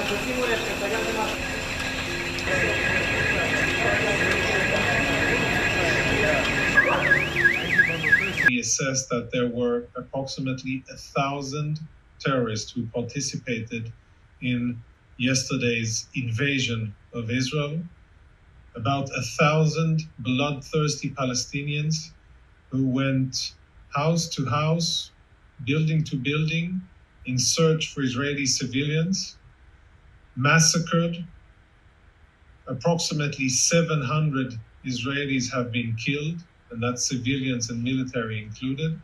We assessed that there were approximately 1,000 terrorists who participated in yesterday's invasion of Israel, about 1,000 bloodthirsty Palestinians who went house to house, building to building, in search for Israeli civilians, massacred. Approximately 700 Israelis have been killed, and that's civilians and military included,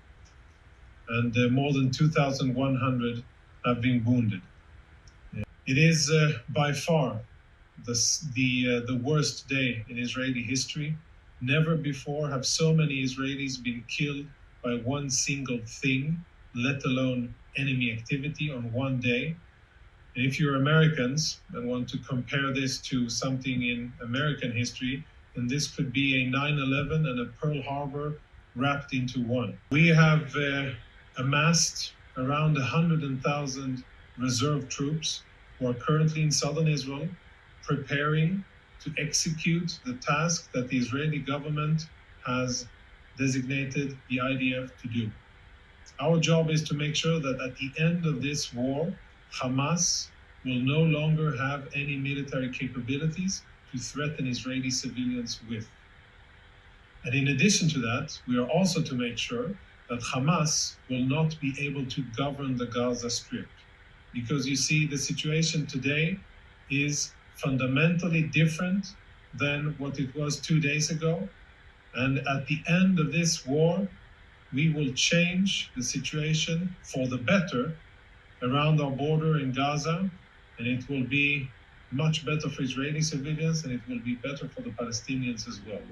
and more than 2,100 have been wounded. It is by far the worst day in Israeli history. Never before have so many Israelis been killed by one single thing, let alone enemy activity, on one day. And if you're Americans and want to compare this to something in American history, then this could be a 9/11 and a Pearl Harbor wrapped into one. We have amassed around 100,000 reserve troops who are currently in southern Israel, preparing to execute the task that the Israeli government has designated the IDF to do. Our job is to make sure that at the end of this war, Hamas will no longer have any military capabilities to threaten Israeli civilians with. And in addition to that, we are also to make sure that Hamas will not be able to govern the Gaza Strip. Because you see, the situation today is fundamentally different than what it was 2 days ago. And at the end of this war, we will change the situation for the better around our border in Gaza, and it will be much better for Israeli civilians, and it will be better for the Palestinians as well.